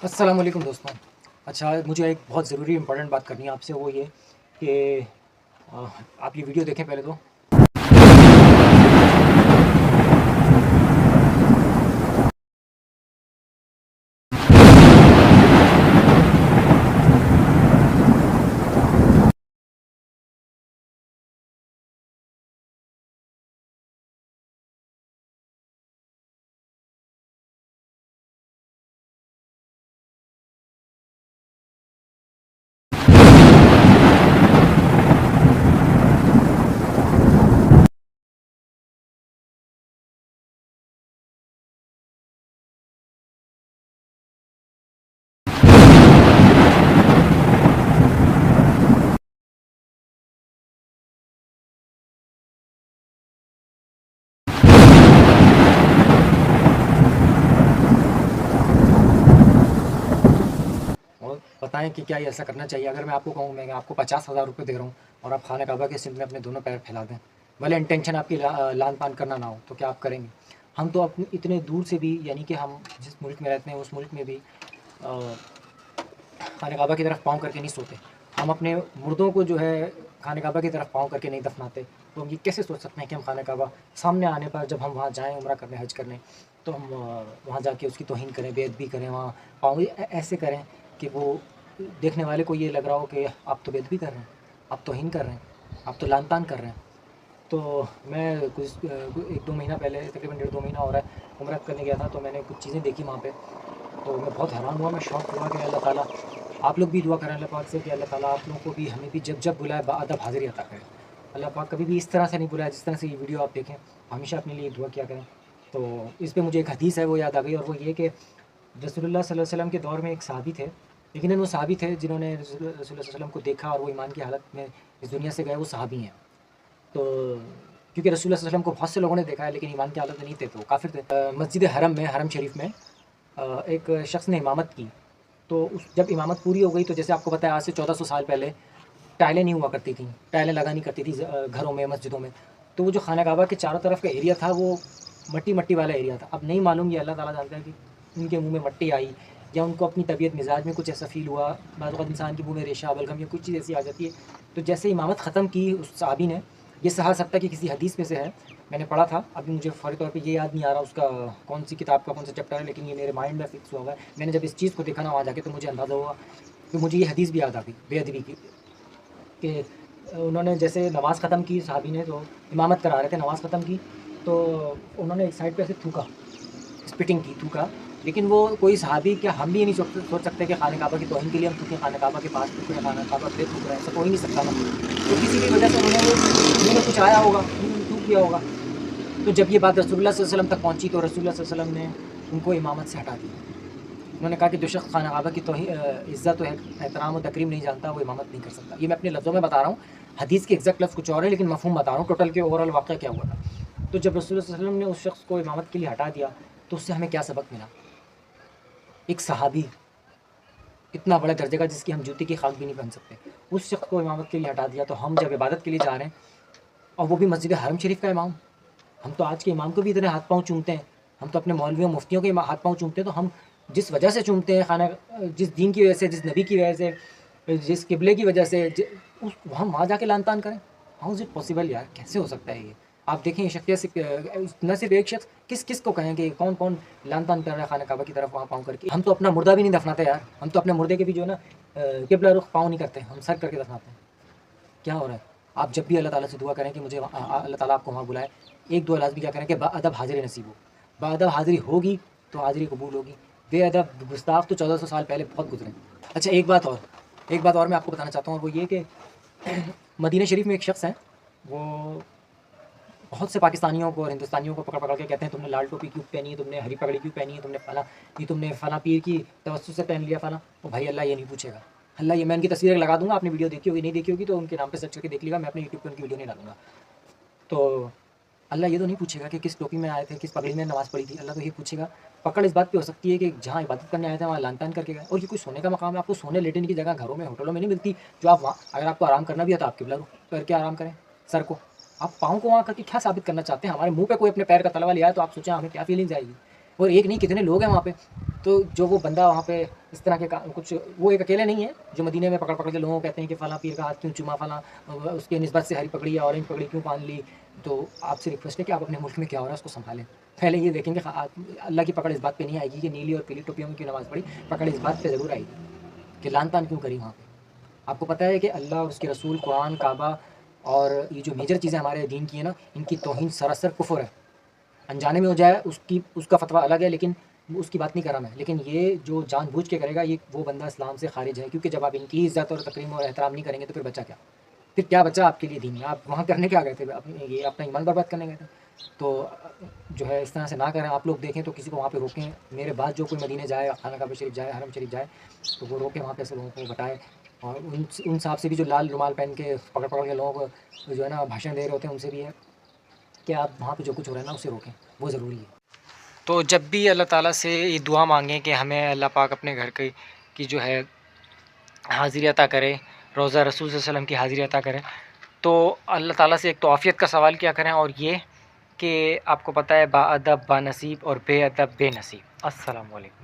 अस्सलाम वालेकुम दोस्तों। अच्छा, मुझे एक बहुत ज़रूरी इंपॉर्टेंट बात करनी है आपसे, वो ये कि आप ये वीडियो देखें पहले तो। और बताएं कि क्या ये ऐसा करना चाहिए। अगर मैं आपको कहूँ, मैं आपको 50,000 रुपये दे रहा हूँ और आप खाना काबा के सिंध में अपने दोनों पैर फैला दें, भले इंटेंशन आपकी लान पान करना ना हो, तो क्या आप करेंगे? हम तो अपने इतने दूर से भी, यानी कि हम जिस मुल्क में रहते हैं उस मुल्क में भी खाने काबा की तरफ पाँव करके नहीं सोते। हम अपने मुर्दों को जो है खाने काबा की तरफ पाँव करके नहीं दफनाते। तो हम ये कैसे सोच सकते हैं कि हम खाने काबा सामने आने पर, जब हम वहाँ जाएँ उम्रा करने, हज करने, तो हम वहाँ जाके उसकी तौहीन करें, बेअदबी करें, वहाँ पाँव ऐसे करें कि वो देखने वाले को ये लग रहा हो कि आप तो बेअदबी कर रहे हैं, आप तौहीन कर रहे हैं, आप तो लान तान कर रहे हैं। तो मैं कुछ 1-2 महीना पहले, तकरीबन 1.5-2 महीना हो रहा है, उम्रा करने गया था। तो मैंने कुछ चीज़ें देखी वहाँ पे, तो मैं बहुत हैरान हुआ, मैं शॉक हुआ कि अल्लाह ताला, आप लोग भी दुआ करें अल्लाह पाक से कि अल्लाह ताला आप लोगों को भी, हमें भी जब जब बुलाए बाअदब हाज़िरी अता करें। अल्लाह पाक कभी भी इस तरह से नहीं बुलाया जिस तरह से ये वीडियो आप देखें। हमेशा अपने लिए दुआ किया करें। तो इस पे मुझे एक हदीस है वो याद आ गई, और वो ये कि रसूलुल्लाह सल्लल्लाहु अलैहि वसल्लम के दौर में एक सहाबी थे। लेकिन वो सहाबी थे जिन्होंने रसूलुल्लाह सल्लल्लाहु अलैहि वसल्लम को देखा और वो ईमान की हालत में इस दुनिया से गए, वो सहाबी हैं। तो क्योंकि रसूलुल्लाह सल्लल्लाहु अलैहि वसल्लम को बहुत से लोगों ने देखा है लेकिन ईमान की हालत में नहीं थे, तो काफिर थे। मस्जिद हरम में, हरम शरीफ में एक शख्स ने इमामत की। तो उस जब इमामत पूरी हो गई, तो जैसे आपको पता है आज से 1400 साल पहले टाइलें नहीं हुआ करती थी, टाइलें लगा नहीं करती थी घरों में, मस्जिदों में। तो वो जो खाना काबा के चारों तरफ का एरिया था वो मट्टी मट्टी वाला एरिया था। अब नहीं मालूम, ये अल्लाह ताला जानता है कि उनके मुंह में मट्टी आई या उनको अपनी तबीयत मिजाज में कुछ ऐसा फ़ील हुआ। बाद वक़्त इंसान के मुंह में रेशा, बलगम या कुछ चीज़ ऐसी आ जाती है। तो जैसे इमामत ख़त्म की उस सहाबी ने, ये सहा सकता कि किसी हदीस में से है, मैंने पढ़ा था, अभी मुझे फ़ौरी तौर पे ये याद नहीं आ रहा उसका कौन सी किताब का कौन सा चैप्टर है, लेकिन ये मेरे माइंड में फ़िक्स हुआ हुआ है। मैंने जब इस चीज़ को देखा ना वहाँ जाके, तो मुझे अंदाज़ा हुआ कि मुझे ये हदीस भी याद आ गई बेअदबी की, कि उन्होंने जैसे नमाज़ ख़त्म की, सहाबी ने जो इमामत करा रहे थे, नमाज़ ख़त्म की, तो उन्होंने एक साइड पे ऐसे थूका, स्पिटिंग की, थूका। लेकिन वो कोई सहाबी, क्या हम भी ये नहीं सोच सकते कि खाने काबा की तौहीन के लिए हम थूकें, खाने काबा के पास थूकें या खाना काबा पे थूक रहे हैं, ऐसा तो हो ही नहीं सकता ना। तो किसी भी वजह से उन्हें वो मुँह में कुछ आया होगा, मुँह में थूक दिया होगा। तो जब ये बात रसूलुल्लाह सल्लल्लाहु अलैहि वसल्लम तक पहुँची, तो रसूलुल्लाह सल्लल्लाहु अलैहि वसल्लम ने उनको इमामत से हटा दिया। उन्होंने कहा कि जो शख्स खाना काबा की इज़्ज़त और एहतराम और तकरीम नहीं जानता, वो इमामत नहीं कर सकता। ये मैं अपने लफ्ज़ों में बता रहा हूँ, हदीस के एग्जैक्ट लफ्ज़ कुछ और है, लेकिन मफ़हूम बता रहा हूँ टोटल के ओवरऑल वाक़या क्या हुआ था। तो जब रसूलुल्लाह सल्लल्लाहु अलैहि वसल्लम ने उस शख्स को इमामत के लिए हटा दिया, तो उससे हमें क्या सबक मिला? एक सहाबी, इतना बड़े दर्जे का जिसकी हम जूती की खाक भी नहीं पहन सकते, उस शख्स को इमामत के लिए हटा दिया। तो हम जब इबादत के लिए जा रहे हैं, और वो भी मस्जिद हरम शरीफ का इमाम, हम तो आज के इमाम को भी इतने हाथ पाँव चूमते हैं, हम तो अपने मौलवियों मुफ्तियों के हाथ पाँव चूमते हैं। तो हम जिस वजह से चूमते हैं, खाना जिस दीन की वजह से, जिस नबी की वजह से, जिस किबले की वजह से, हम वहाँ जाके लान तान करें? हाउ इज़ इट पॉसिबल यार, कैसे हो सकता है ये? आप देखें ये शख्सियत से न सिर्फ एक शख्स, किस किस को कहें कि कौन कौन लान तान कर रहा है खाना काबा की तरफ वहाँ पाँव करके। हम तो अपना मुर्दा भी नहीं दफनाते यार, हम तो अपने मुर्दे के भी जो है ना किबला रुख पाँव नहीं करते, हम सर करके दफनाते हैं। क्या हो रहा है? आप जब भी अल्लाह ताला से दुआ करें कि मुझे अल्लाह ताला आपको वहाँ बुलाए, एक दुआ लाज़मी क्या करें कि बाअदब हाज़िरी नसीब हो। बाअदब हाज़िरी होगी तो हाज़िरी कबूल होगी। बेअदब गुस्ताख़ तो 1400 साल पहले बहुत गुज़रे। अच्छा, एक बात और मैं आपको बताना चाहता हूँ, और वो ये कि मदीना शरीफ में एक शख्स है, वो बहुत से पाकिस्तानियों को और हिंदुस्तानियों को पकड़ पकड़ के कहते हैं, तुमने लाल टोपी क्यों पहनी है, तुमने हरी पगड़ी क्यों पहनी है, तुमने फला, ये तुमने फला पीर की तवज्जुह से पहन लिया फला। तो भाई अल्लाह ये नहीं पूछेगा। अल्लाह ये, मैं उनकी तस्वीरें लगा दूंगा, आपने वीडियो देखी होगी, नहीं देखी होगी तो उनके नाम पे सर्च करके देख लीजिएगा, मैं अपने यूट्यूब पे उनकी वीडियो नहीं डालूंगा। तो अल्लाह ये तो नहीं पूछेगा कि किस टोपी में आए थे, किस पगड़ी में नमाज़ पढ़ी थी। अल्लाह तो ये पूछेगा, पकड़ इस बात पे हो सकती है कि जहाँ इबादत करने आए थे वहाँ लान तान करके गए। और ये कोई सोने का मकाम है? आपको सोने लेटने की जगह घरों में, होटलों में नहीं मिलती, जो आप वहाँ, अगर आपको आराम करना भी है तो आप किबला रुख करके आराम करें सर को। आप पाँव को वहाँ करके क्या साबित करना चाहते हैं? हमारे मुँह पे कोई अपने पैर का तलवा लिया है तो आप सोचें हमें क्या फीलिंग्स आएगी? اور ایک نہیں کتنے لوگ ہیں وہاں پہ. تو جو وہ بندہ وہاں پہ اس طرح کے کچھ، وہ ایک اکیلے نہیں ہے جو مدینے میں پکڑ پکڑ کے لوگوں کو کہتے ہیں کہ فلاں پیر کا ہاتھ کیوں چوما، فلاں اس کے نسبت سے ہری پگڑی یا اورنج پگڑی کیوں باندھ لی. تو آپ سے ریکویسٹ ہے کہ آپ اپنے ملک میں کیا ہو رہا ہے اس کو سنبھالیں. پہلے یہ دیکھیں کہ اللہ کی پکڑ اس بات پہ نہیں آئے گی کہ نیلی اور پیلی ٹوپیوں میں کیوں نماز پڑھی، پکڑ اس بات پہ ضرور آئے گی کہ لان تان کیوں کری وہاں پہ. آپ کو پتہ ہے کہ اللہ اور اس کے رسول، قرآن، کعبہ اور یہ جو میجر چیزیں ہمارے دین کی ہیں نا، ان کی توہین سراسر کفر ہے. انجانے میں ہو جائے اس کا فتویٰ الگ ہے، لیکن اس کی بات نہیں کر رہا میں. لیکن یہ جو جان بوجھ کے کرے گا، یہ وہ بندہ اسلام سے خارج ہے. کیونکہ جب آپ ان کی عزت اور تکریم اور احترام نہیں کریں گے تو پھر بچا کیا؟ پھر کیا بچا آپ کے لیے دین میں؟ آپ وہاں کرنے کیا گئے تھے؟ یہ اپنا ایمان برباد کرنے گئے تھے. تو جو ہے اس طرح سے نہ کریں. آپ لوگ دیکھیں تو کسی کو وہاں پہ روکیں. میرے بعد جو کوئی مدینے جائے، خانہ کعبہ شریف جائے، حرم شریف جائے، تو وہ روکیں وہاں پہ سے لوگوں کو بتائے. اور ان صاحب سے بھی جو لال رومال پہن کے پکڑ پکڑ کے لوگوں کو جو ہے نا بھاشن دے رہے ہوتے ہیں، ان سے بھی ہے کہ آپ وہاں پہ جو کچھ ہو رہا ہے نا اسے روکیں، وہ ضروری ہے. تو جب بھی اللہ تعالیٰ سے یہ دعا مانگیں کہ ہمیں اللہ پاک اپنے گھر کی جو ہے حاضری عطا کرے، روضہ رسول صلی اللہ علیہ وسلم کی حاضری عطا کرے، تو اللہ تعالیٰ سے ایک تو عافیت کا سوال کیا کریں، اور یہ کہ آپ کو پتہ ہے با ادب با نصیب اور بے ادب بے نصیب. السلام علیکم.